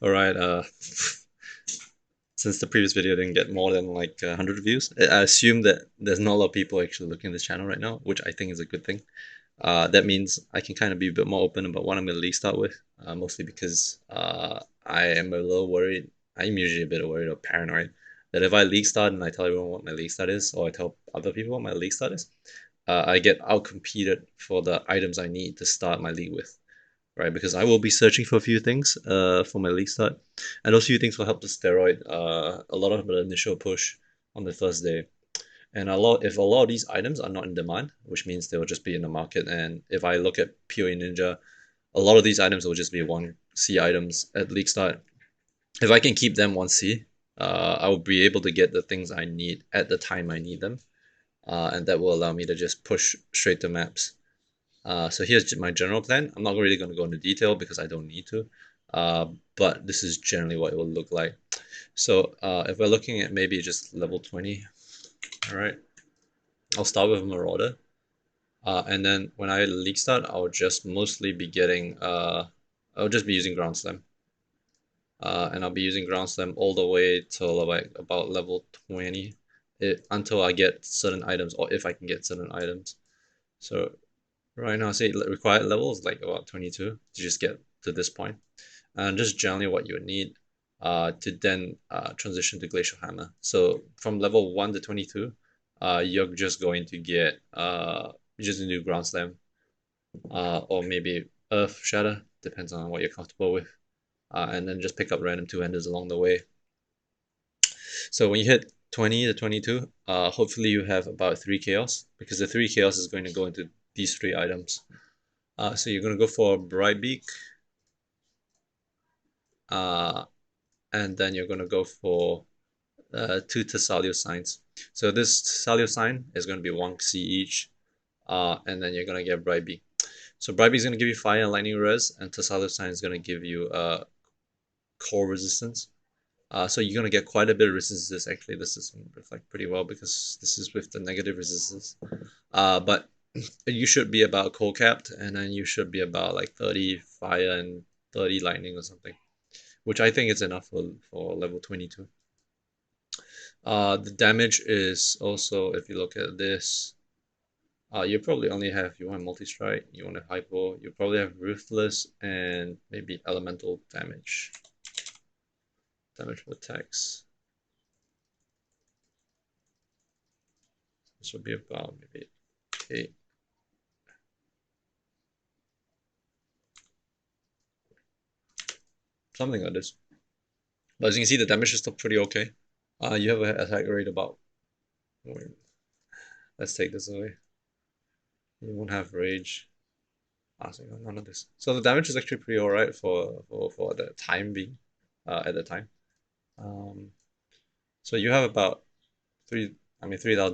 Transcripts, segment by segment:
Alright, since the previous video didn't get more than like 100 views, I assume that there's not a lot of people actually looking at this channel right now, which I think is a good thing. That means I can kind of be a bit more open about what I'm going to league start with, mostly because I am a little worried. I'm usually a bit worried or paranoid that if I league start and I tell everyone what my league start is, or I tell other people what my league start is, I get outcompeted for the items I need to start my league with, right? Because I will be searching for a few things for my league start, and those few things will help the steroid a lot of the initial push on the first day. And if a lot of these items are not in demand, which means they will just be in the market. And if I look at PoE Ninja, a lot of these items will just be 1C items at league start. If I can keep them 1C, I will be able to get the things I need at the time I need them. And that will allow me to just push straight to maps. So here's my general plan. I'm not really going to go into detail because I don't need to. But this is generally what it will look like. So if we're looking at maybe just level 20, all right, I'll start with a Marauder. And then when I league start, I'll just mostly be getting, I'll just be using Ground Slam. And I'll be using Ground Slam all the way till like about level 20 until I get certain items, or if I can get certain items. So right now, say required level is like about 22 to just get to this point. And just generally what you would need to then transition to Glacial Hammer. So from level 1 to 22, you're just going to get, you just do Ground Slam, or maybe Earth Shatter, depends on what you're comfortable with. And then just pick up random two-handers along the way. So when you hit 20 to 22, hopefully you have about 3 Chaos, because the 3 Chaos is going to go into these 3 items. So you're going to go for Brightbeak, and then you're going to go for 2 Thessalios signs. So this Thessalios sign is going to be 1C each, and then you're going to get Brightbeak. So Brightbeak is going to give you fire and lightning res, and Thessalios sign is going to give you core resistance. So you're going to get quite a bit of resistance. Actually, this is going to reflect pretty well because this is with the negative resistance. But you should be about cold capped, and then you should be about like 30 fire and 30 lightning or something, which I think is enough for level 22. The damage is also, if you look at this, you probably only have, you want multi-strike, you want a hypo, you probably have ruthless and maybe elemental damage. Damage for attacks. This would be about maybe 8. Something like this. But as you can see, the damage is still pretty okay. You have an attack rate about, let's take this away. You won't have rage. So none of this. So the damage is actually pretty alright for the time being, at the time. So you have about 3,000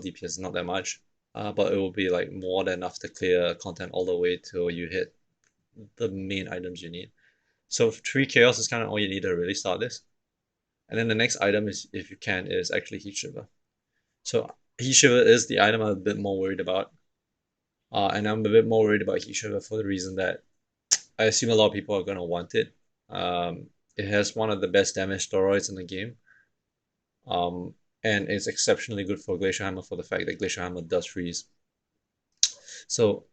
DPS is not that much, but it will be like more than enough to clear content all the way till you hit the main items you need. So 3 Chaos is kind of all you need to really start this. And then the next item is, if you can, is actually Heat Shiver. So Heat Shiver is the item I'm a bit more worried about. And I'm a bit more worried about Heat Shiver for the reason that I assume a lot of people are going to want it. It has one of the best damage steroids in the game. And it's exceptionally good for Glacial Hammer for the fact that Glacial Hammer does freeze. So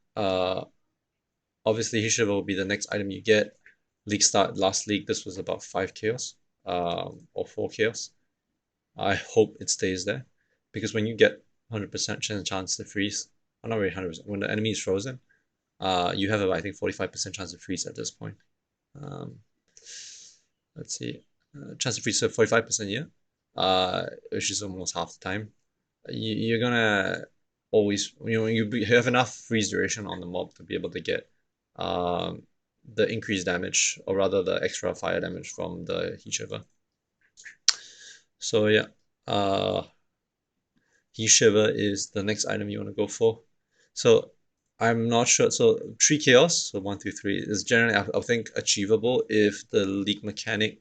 obviously Heat Shiver will be the next item you get. League start, last league, this was about 5 Chaos, or 4 Chaos. I hope it stays there, because when you get 100% chance to freeze, not really 100%, when the enemy is frozen, you have, I think, 45% chance to freeze at this point. Let's see, chance to freeze, so 45%, yeah, which is almost half the time. You're gonna always, you have enough freeze duration on the mob to be able to get the increased damage, or rather the extra fire damage from the Heat Shiver. So yeah, Heat Shiver is the next item you want to go for. So I'm not sure. So 3 Chaos, so 1 through 3, is generally, I think, achievable if the league mechanic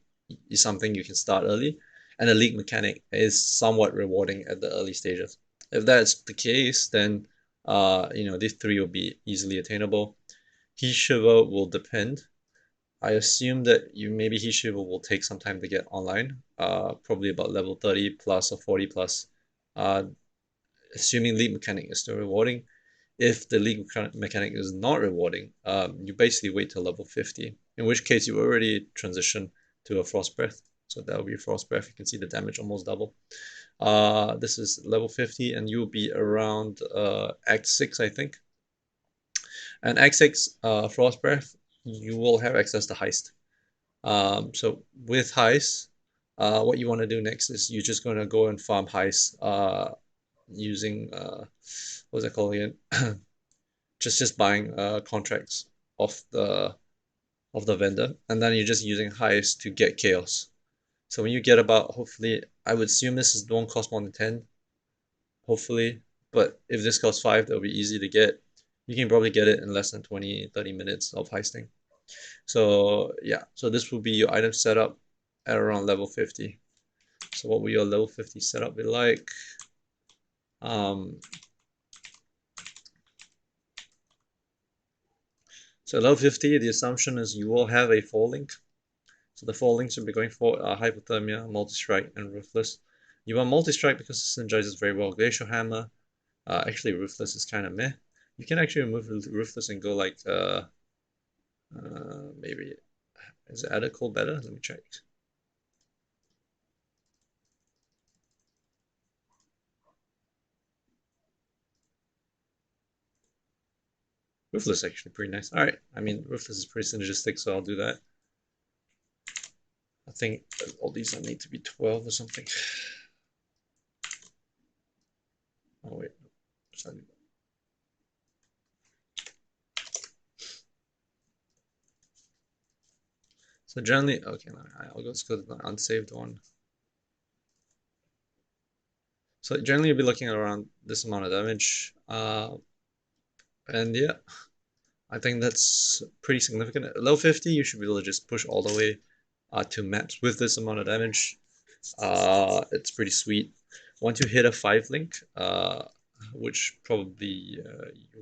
is something you can start early, and the league mechanic is somewhat rewarding at the early stages. If that's the case, then these 3 will be easily attainable. Heat Shiver will depend. I assume that maybe Hishiva will take some time to get online, probably about level 30 plus or 40 plus. Uh, Assuming league mechanic is still rewarding. If the league mechanic is not rewarding, you basically wait till level 50, in which case you already transition to a Frost Breath. So that will be Frost Breath. You can see the damage almost double. This is level 50, and you'll be around Act 6, I think. And Act 6, Frost Breath, you will have access to Heist. So with Heist, what you want to do next is you're just going to go and farm Heist using, what's that called again? just buying contracts of the vendor, and then you're just using Heist to get Chaos. So when you get about, hopefully, I would assume this won't cost more than 10, hopefully. But if this costs 5, that'll be easy to get. You can probably get it in less than 20, 30 minutes of heisting. So yeah, so this will be your item setup at around level 50. So what will your level 50 setup be like? Um, so level 50, the assumption is you will have a 4-link. So the 4 links will be going for Hypothermia, Multi-Strike, and Ruthless. You want Multi-Strike because it synergizes very well. Glacial Hammer. Actually, Ruthless is kind of meh. You can actually remove Ruthless and go like, maybe, is Added Cold better? Let me check. Ruthless is actually pretty nice. Alright, I mean, Ruthless is pretty synergistic, so I'll do that. I think all these need to be 12 or something. Oh, wait. Sorry. So generally, okay, I'll go to the unsaved one. So generally, you'll be looking at around this amount of damage. And yeah, I think that's pretty significant. At low 50, you should be able to just push all the way to max with this amount of damage. It's pretty sweet. Once you hit a 5 link, which probably you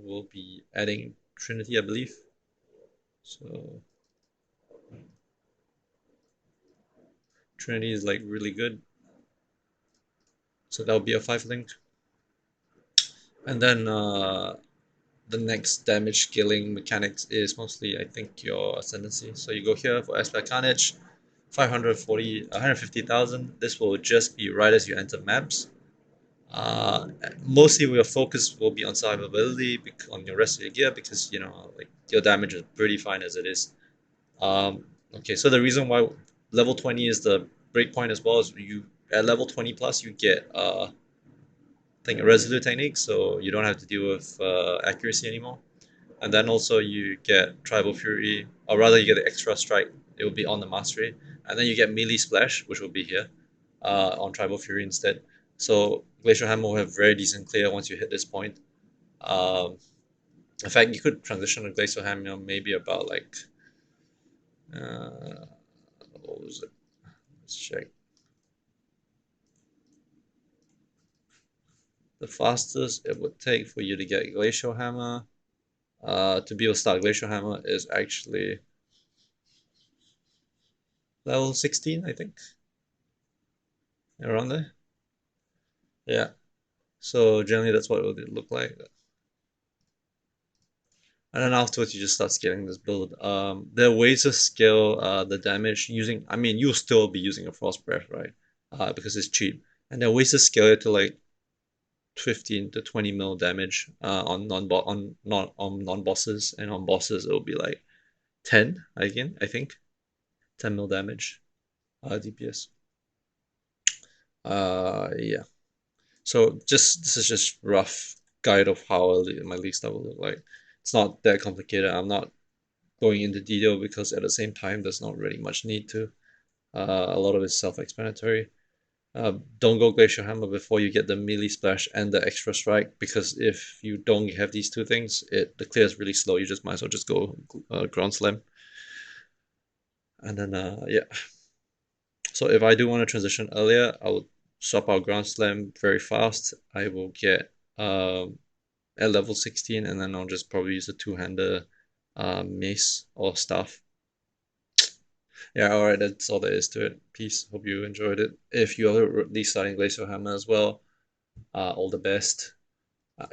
will be adding Trinity, I believe. So Trinity is like really good. So that'll be a 5 link. And then the next damage scaling mechanics is mostly, I think, your Ascendancy. So you go here for Aspect Carnage, 150,000. This will just be right as you enter maps. Mostly your focus will be on survivability on your rest of your gear because like your damage is pretty fine as it is. Okay, so the reason why level 20 is the breakpoint as well is you at level 20 plus you get I think a resolute technique, so you don't have to deal with accuracy anymore. And then also you get Tribal Fury, or rather you get the extra strike. It will be on the mastery, and then you get melee splash, which will be here on Tribal Fury instead. So Glacial Hammer will have very decent clear once you hit this point. Um, in fact, you could transition to Glacial Hammer maybe about like what was it? Let's check. The fastest it would take for you to get Glacial Hammer, to be able to start Glacial Hammer, is actually level 16, I think, around there. Yeah. So generally, that's what it would look like. And then afterwards, you just start scaling this build. There are ways to scale the damage using. I mean, you'll still be using a Frost Breath, right? Because it's cheap. And there are ways to scale it to like 15 to 20 mil damage on non bosses, and on bosses it will be like 10 again. I think 10 mil damage DPS. Yeah. So just this is just rough guide of how my league stuff will look like. It's not that complicated. I'm not going into detail because at the same time there's not really much need to. A lot of it's self-explanatory. Don't go Glacial Hammer before you get the melee splash and the extra strike, because if you don't have these two things, the clear is really slow. You just might as well just go Ground Slam. And then yeah. So if I do want to transition earlier, I will swap out Ground Slam very fast. I will get at level 16, and then I'll just probably use a two-hander mace or staff. Yeah, alright, that's all there is to it. Peace. Hope you enjoyed it. If you are restarting Glacial Hammer as well, all the best.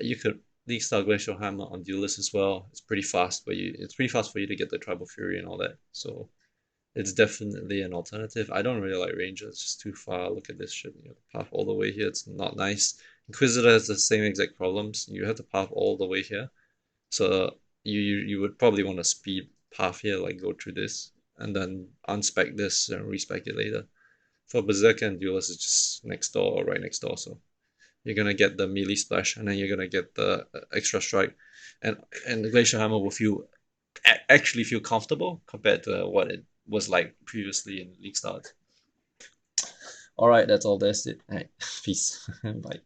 You could restart Glacial Hammer on Duelist as well. It's pretty fast for you to get the Tribal Fury and all that. So it's definitely an alternative. I don't really like Ranger, it's just too far. Look at this shit. You have to path all the way here, it's not nice. Inquisitor has the same exact problems. You have to path all the way here. So you would probably want to speed path here, like go through this, and then unspec this and respec it later. For Berserker and Duelist, it's just next door or right next door, so you're gonna get the melee splash, and then you're gonna get the extra strike, and the Glacial Hammer will actually feel comfortable compared to what it was like previously in League Start. All right, that's all. That's it. All right, peace. Bye.